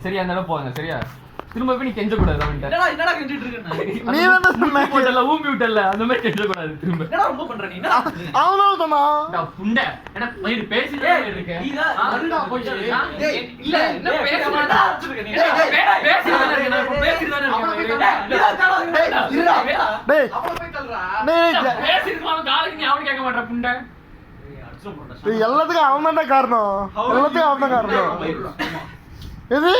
சரியா இருந்தாலும் போங்க சரியா. திரும்ப போய் நீ கெஞ்ச கூடாது. என்னடா கெஞ்சிட்டு இருக்க? நீ என்ன சொன்ன? போட்டல ஊம்பி விட்டல அந்த மாதிரி கெஞ்ச கூடாது. திரும்ப என்னடா ரொம்ப பண்ற நீ? என்னடா அவனோ சொன்னா நான் புண்டை என்ன மயிர் பேசிட்டே இருக்க. நீ தான் அருடா போய் டேய் இல்ல என்ன பேச மாட்டா இருக்க நீ. பேசிட்டு தானே நான் பேசிட்டு தானே இருக்கேன். டேய் அவள போய் தள்ளுறா. டேய் பேசிட்டு அவன் காலுக்கு நீ அவன் கேட்க மாட்டற புண்டை. டேய் எல்லாத்துக்கும் அவன் தான் காரணம். எல்லாத்துக்கும் அவன் தான் காரணம். எது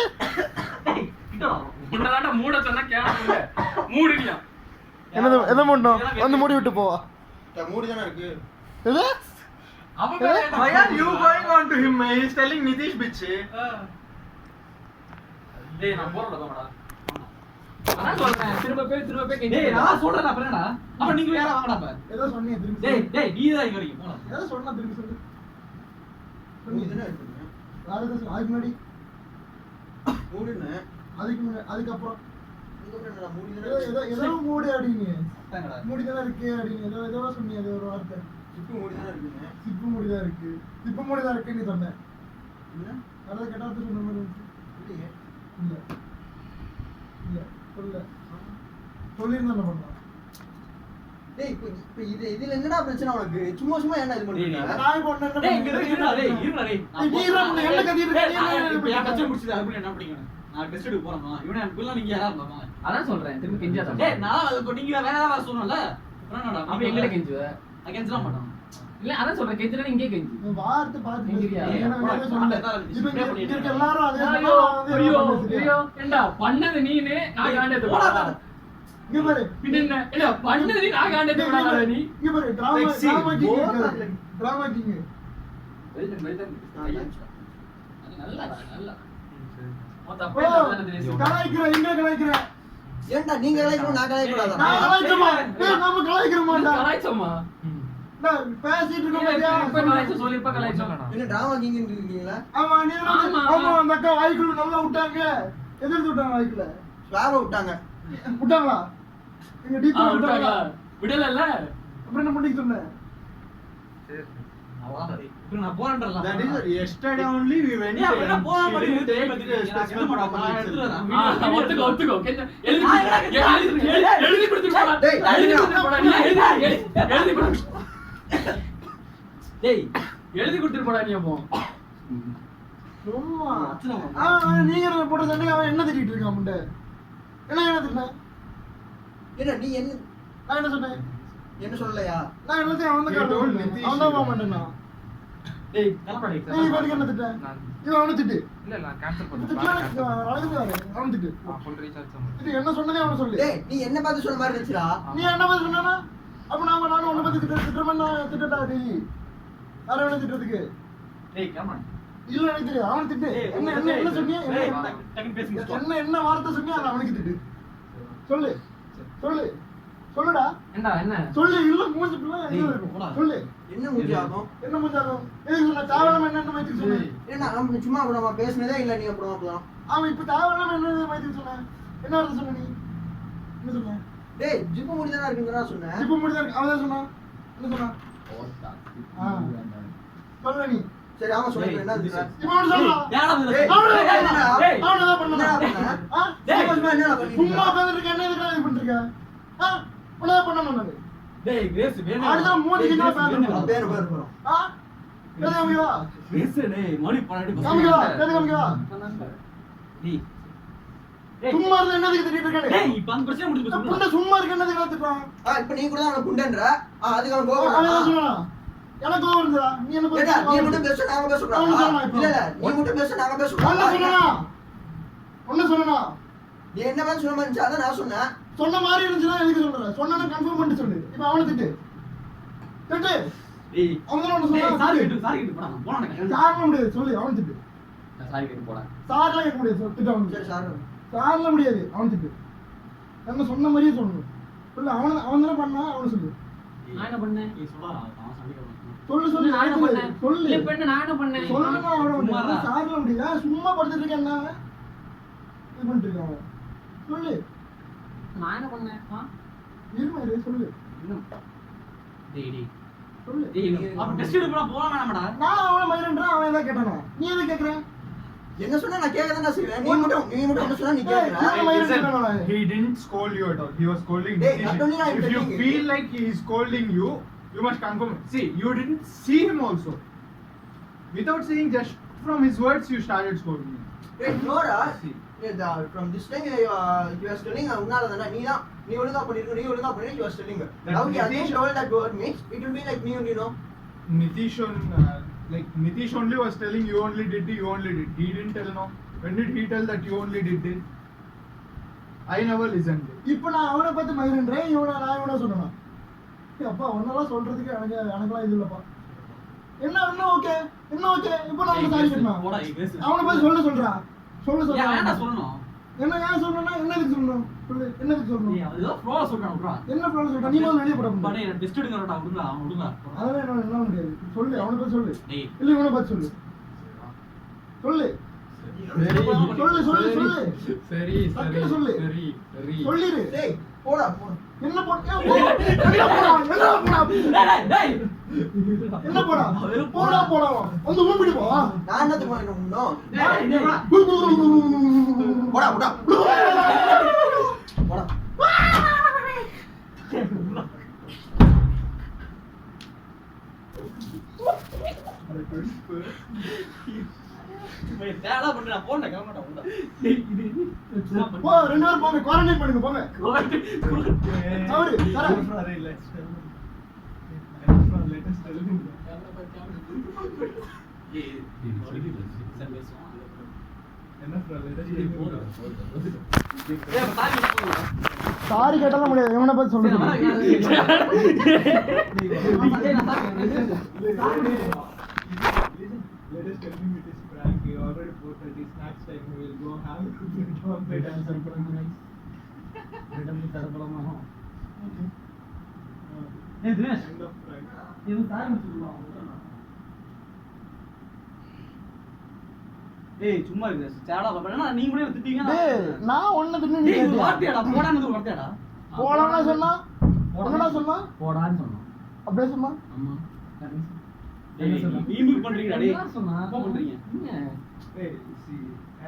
புண்டலாட்ட மூட சொன்னா கேட்கல. மூடிடலாம். என்னது எதை மூடணும்? வந்து மூடி விட்டு போவா. மூடி தானே இருக்கு. எது Why are you going on to him? He is telling Nitish bitch. டேய் நான் போறல போடா. அதான் சொல்றேன் திரும்ப போய் கெஞ்ச. டேய் நான் சொல்றேன் அப்புறம் என்னடா? அப்ப நீங்க வேற வாங்கடா அப்ப. ஏதோ சொன்னீங்க திரும்பி. டேய் நீ தான் இங்க வரீங்க போடா. ஏதோ சொன்னா திரும்பி சொல்லு. மூடி தானே இருக்கு. வேற ஏதோ அதுக்கு முன்னாடி மூடினே. அதுக்கப்புறம் என்னடா மூடி தானே ஏதோ இருக்கு. ஏதோ மூடி அடிங்க. அதான்டா. மூடி தானே இருக்கு அடிங்க. ஏதோ சொன்னீங்க ஏதோ ஒரு வார்த்தை. சிப்பு மூடி தானே இருக்குங்க. சிப்பு மூடி தான் இருக்கு. சிப்பு மூடி தான் இருக்குன்னு சொன்னேன். என்ன? அதாவது கேட்டாத்து சொன்ன மாதிரி இருந்துச்சு. இல்லையே. இல்ல சொல்லிருந்தா என்ன பண்ணலாம்? டேய் இப்போ இதுல என்னடா பிரச்சனை உனக்கு? சும்மா ஏன்டா இது பண்றீங்க? நான் இப்போ ஒண்ணு என்ன டேய் இங்க இருடா டேய் இருடா டேய். நீ இருடா, என்ன கத்திட்டு இருக்க? இப்ப என் கட்சி முடிச்சது அதுக்கு என்ன படிக்கணும்? நான் டெஸ்ட் எடுக்க போறேன். இவனே எனக்குள்ள நீங்க யாரா இருந்தாங்க? அதான் சொல்றேன் திரும்ப கெஞ்சாத. டேய் நான் அது நீங்க வேற யாரா சொன்னல? அப்புறம் என்னடா? அப்ப எங்கட கெஞ்சுவ? அகைன்ஸ்ட்ல மாட்டான். இல்ல அதான் சொல்றேன் கெஞ்சனா இங்கே கெஞ்சு. நீ வார்த்தை பார்த்து எங்கடியா? என்ன வேணாலும் சொல்லு. இப்போ இங்க இருக்க எல்லாரும் அதே ஐயோ சொன்னா ஐயோ ஐயோ ஏண்டா பண்ணது நீனே நான் காண்டேத்து போடா. இங்க பாரு பின்ன என்ன பண்ணது நீ நான் காண்டேத்து போடா நீ. இங்க பாரு டிராமா கிங் நல்லா கலாய்க்கிற இங்க கலாய்க்கிற ஏன்டா நீங்க கலாய்க்கணும் நான் கலாய்க்க கூடாதா? நான் கலாய்ச்சமா நாம கலாய்க்கிறோமாடா கலாய்ச்சோமா நான் பேசிட்டு இருக்கோம் பாத்தியா இப்ப கலாய்ச்ச சொல்லிருப்ப கலாய்ச்சோம். என்ன டிராமா கிங்னு இருக்கீங்களா? ஆமா நீ ஆமா. ஆமா அந்த அக்கா வாய்க்குள்ள நல்லா விட்டாங்க எதிர்த்து விட்டாங்க வாய்க்குள்ள ஸ்லாப விட்டாங்க. விட்டாங்களா இங்க டீப்பா விட்டாங்களா விடலல்ல. அப்புறம் என்ன பண்ணிட்டு சொன்னேன் அவ்வளவுதான் டேய். இப்போ நான் போறேன்றல. That is yesterday only we went. ஏய் அப்ப நான் போற மாதிரி இருக்கு. நான் என்ன பண்ண போறேன்? எடுத்துறேன். ஒத்துக்கோ எழுதி கொடுத்துட்டு போடா. டேய், எழுதி கொடுத்துட்டு போடா. நீ எழுதி கொடு. டேய் எழுதி கொடுத்துட்டு போடா நீ அப்போ. சும்மா நீங்க போட்ட சண்டைக்கு அவன் என்ன திட்டிட்டு இருக்கான் முண்டை என்ன திட்டின என்ன நீ என்ன நான் என்ன சொன்னேன் என்ன சொல்லலையா? நான் எல்லாத்தையும் அவன் தான் அவன் தான் போக மாட்டேன்னா டேய் கலப்படா நீ பாட்டுக்கு என்ன திட்ட இவன் அவனை திட்டு இல்ல நான் கேன்சல் அவன் திட்டு இது என்ன சொன்னதே அவனை சொல்லு டேய் நீ என்ன பார்த்து சொன்ன மாதிரி இருந்துச்சுடா. நீ என்ன பத்தி சொன்னா அப்ப நானும் உன்னை பத்தி திட்டுறேன் நான் திட்டட்டா டெய்லி வேற என்ன திட்டுறதுக்கு டேய் கலப்படா. இல்ல எனக்கு தெரியும் அவன் திட்டு என்ன என்ன என்ன சொன்னியா டக்கு பேசுங்க. என்ன வார்த்தை சொன்னியா அதை அவனுக்கு திட்டு சொல்லு சொல்லு சொல்லுடா என்ன சொல்லு இல்ல மூஞ்சி பிள்ளை சொல்லு என்ன மூஞ்சி ஆகும்? என்ன மூஞ்சாகும் எதுக்கு சொன்ன தேவையில்லாம என்ன மைத்துக்கு சொன்னேன் ஏன்னா நம்ம சும்மா அப்புறமா பேசுனதே இல்ல நீ அப்புறமா போலாம். அவன் இப்ப தேவையில்லாம என்ன மைத்துக்கு சொன்னேன் என்ன வார்த்தை சொன்ன நீ என்ன சொன்ன டேய் ஜிப்பு மூடி தானே இருக்குங்கறா சொன்னேன். இப்ப முடிதான் அவன் தான் சொன்னான் என்ன சொன்னான் சொல்ல நீ சரி அவன் சொல்ல என்ன இருந்துச்சு? இப்ப அவன் சொல்றான் யாரா இது? டேய், அவனை தான் பண்ணா டேய் என்ன பண்ணி? சும்மா உட்கார்ந்திருக்க என்ன இதுக்கு இது பண்ணிருக்க உனதான் பண்ணணும் நானு டேய் கிரேஸ் வேணும். அடுத்த மூஞ்சிக்கு என்ன பேர் பேர் போறோம். எது காமிக்கவா கிரேஸ் டேய் மணி பண்ணாடி காமிக்கவா எது காமிக்கவா டேய் டேய் சும்மா இருந்தா என்னதுக்கு திட்டிட்டு இருக்கானே டேய் இப்ப அந்த பிரச்சனை முடிஞ்சு போச்சு. புண்டை சும்மா இருக்க என்னதுக்கு திட்டுறான் இப்போ நீ கூட தான் அவன குண்டன்ற. அதுக்கு அவன் அவன் என்ன கோவம். சொன்னான் எனக்கு கோவம் இருந்தா நீ என்ன ஏடா நீ பண்ணி மட்டும் பேச நாங்க பேசுறோம். அவன் சொன்னான் இப்போ. இல்ல இல்ல நீ மட்டும் பேச நாங்க பேசுறோம். ஒன்னு சொன்னா நீ என்ன மாதிரி சொன்ன மாதிரி இருந்துச்சு அதான் நான் சொன்னேன். சொன்ன மாதிரி இருந்துச்சுன்னா எதுக்கு சொல்ற சொன்னா கன்ஃபார்ம் பண்ணிட்டு சொல்லு இப்போ அவனை திட்டு திட்டு டேய் அவன் தான் ஒன்னு டேய் சொன்னா சாரி கேட்டு போடா. போடா சார்ல முடியாது சொல்லு அவன் திட்டு சாரி கேட்டு போடா. சார்லாம் கேட்க முடியாது திட்டு அவன் சரி சார். சார்ல முடியாது அவன் திட்டு என்ன சொன்ன மாதிரியே சொல்லணும் சொல்லு அவன் தானே பண்ணா அவனை சொல்லு நான் என்ன பண்ணேன்? நீ சொல்லா அவன் சண்டைக்கு வரணும். சொல்லு நான் என்ன பண்ணேன்? சொல்லு இல்ல இப்ப என்ன நான் என்ன பண்ணேன்? சொல்லணும் அவன சும்மாடா. சார்ல முடியல சும்மா படுத்துட்டு இருக்க என்ன இது பண்ணிட்டு இருக்கான் அவன் சொல்லு நான் என்ன பண்ணேன்? இருமா சொல்லு டேய் சொல்லு. அப்ப டெஸ்ட் எடுப்பா போலாம் வேணாமடா. நான் அவனை மயிரன்றான், அவன் எதாவது கேட்டானா? நீ எதை கேட்குற? என்ன சொன்னா நான் கேட்க தான் செய்வேன். நீ மட்டும் என்ன சொன்னா நீ கேட்கற. நான் மயிரன் கேட்டானா? He didn't scold you at all. He was scolding Hey, Nitish. not only I'm If you telling you. feel like he is scolding you, you must confirm. See, you didn't see him also. Without seeing, just from his words, you started scolding him. Wait, no ra. See. From this time you are telling உன்னால தான நீ ஒழுங்கா பண்ணிருக்க you are telling. Now he again told that word means it will be like me only, no. Nitish only was telling you only did. He didn't tell no. When did he tell that you only did it? I never listened. இப்போ நான் அவனை பார்த்து மயிரன்றேன், நான் இவனை சொன்னேனா? அப்பா ஒன்னெல்லாம் சொல்றதுக்கு எனக்குலாம் இது இல்லப்பா. என்ன ஓகே இப்போ நான் சாரி கேட்கணும். போடா பேசு. அவனை பார்த்து சொல்றா ஏன் வேண்டாம் சொல்லணும். என்ன ஏன் சொல்லணும்னா என்னதுக்கு சொல்லணும் சொல்லு, என்னதுக்கு சொல்லணும்? ஏய் அதுதான் ஃப்ளோல சொல்றான் விட்றா. என்ன ப்ராப்ளம் சொல்ற? நீ முதல்ல வெளிய போடா. படே நான் டெஸ்ட் எடுக்கறடா விடுடா அவன் விடுடா. அதெல்லாம் என்ன முடியாது. சொல்லு, அவனை பார்த்து சொல்லு. டேய் இல்ல இவனை பார்த்து சொல்லு. சொல்லு சரி டக்குனு சொல்லு. சொல்லிரு. டேய் போடா. என்ன போடா? போடா வந்து ஊம்பிட்டு போ. நான் என்னது பண்ணணும்? டேய் போடா. போடா. டேய் தேடா பண்ணு நான் போறேன் கவர்மெண்ட் விடுடா. போ, ரெண்டு பேரும் போங்க, குவாரண்டைன் பண்ணுங்க போங்க. அவரு தர. Let us tell him. ஏய் சரி பேசுவோம். Enough, let us tell him. ஏய் சாரி சொல்லுடா. சாரி கேட்டாலும் முடியாது, இவனை பார்த்து சொல்லு. Let us tell him it is prank. He already posted his snacks time. We will go have a bit and surprise. ஏய் தினேஷ் End of prank. இது sorry சொல்லுடா. ஏய் சும்மா இரு சேடா பாப்பா நீங்க கூட திட்டீங்க. டேய் நான் ஒண்ணு தின்னு நீ டேய் இது கேட்டியா? வார்த்தையாடா போடான்னு ஒரு வார்த்தையாடா. போடாம சொன்னா என்னடா சொன்னா? போடான்னு சொன்னோம். அப்படியே சொன்னா? ஆமா. டேய் ஈமெயில் பண்றீங்கடா டேய். என்ன சொன்னா? பண்றீங்க. Hey, see.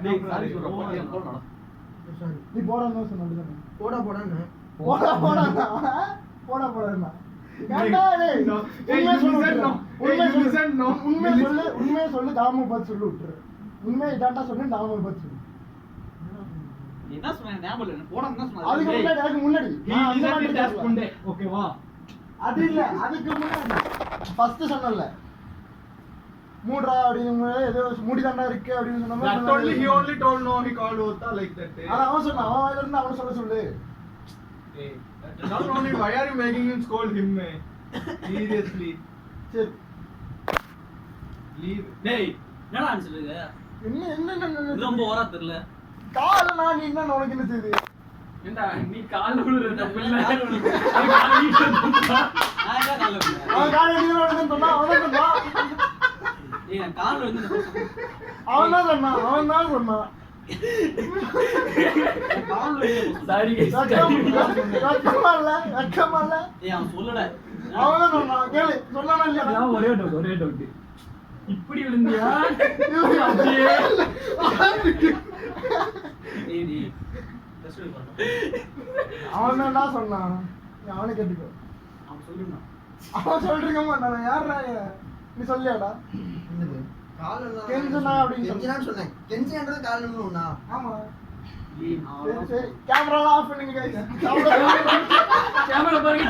டேய் சாரி சொல்றா போடா. நீ போடாம சொன்ன அப்படிதானே? போடான்னு. போடா. கேட்டா டேய். No. Hey, you listen, no. Hey, you listen, no. உண்மையை சொல்லு தாம பார்த்து சொல்லு விட்டுரு. உண்மையை இதாண்டா சொன்னேன் தாம பார்த்து சொல்லு. என்ன சொன்னேன் ஞாபகம் இல்ல. போடான்னு தான் சொன்னேன். அதுக்கு முன்னாடி நான் அந்த மாதிரி Just பேசல. one day. Okay, wow. அது இல்ல, அதுக்கு முன்னாடி ஃபர்ஸ்ட் சொன்னல மூடுறா அப்படிங்க ஏதோ மூடிதாண்டா இருக்கு அப்படின்னு சொன்ன That மாதிரி only he only told no. He called Ota like that day. அத அவன் சொன்னான், அவன் வாயில இருந்து அவன சொல்லு. Hey, not only why are you making him scold him? Seriously. சரி Leave. டேய் என்னடா சொல்லுங்க. என்ன ரொம்ப ஓரா தெரியல. கால நான் நீ என்ன உனக்கு என்ன செய்யுது? ஏண்டா நீ கால்ல விழுற தப்பு இல்ல. நான் என்ன கால்ல விழுந்தேன்? அவன் கால நீங்க உனக்கு சொன்னா அவன் சொன்னான். ஏய் நான் கால்ல விழுந்தேன். அவன் தான் சொன்னான். கால்ல விழுந்தேன். சாரி வெக்கமா இல்ல. ஏய் அவன் சொல்லல. அவன் தான் சொன்னான். கேளு சொன்னானா இல்லையா? ஒரே டவுட். இப்படி விழுந்தியா? ஏய் நீ டெஸ்ட் பண்ணு. அவன் தான் சொன்னான். நீ அவனை கேட்டுக்கோ. அவன் சொல்லுங்க. அவன் சொல்லிருக்க மாட்டான். யாரா நீ சொல்லியாடா? என்னது? காலெல்லாம் கெஞ்சுனா அப்படின்னு கெஞ்சுனான்னு சொன்னேன். கெஞ்சுன்றது காலன்னு ஒண்ணா? ஆமா. ஏய் சரி கேமரா ஆஃப் பண்ணுங்க गाइस. கேமரா பாருங்க.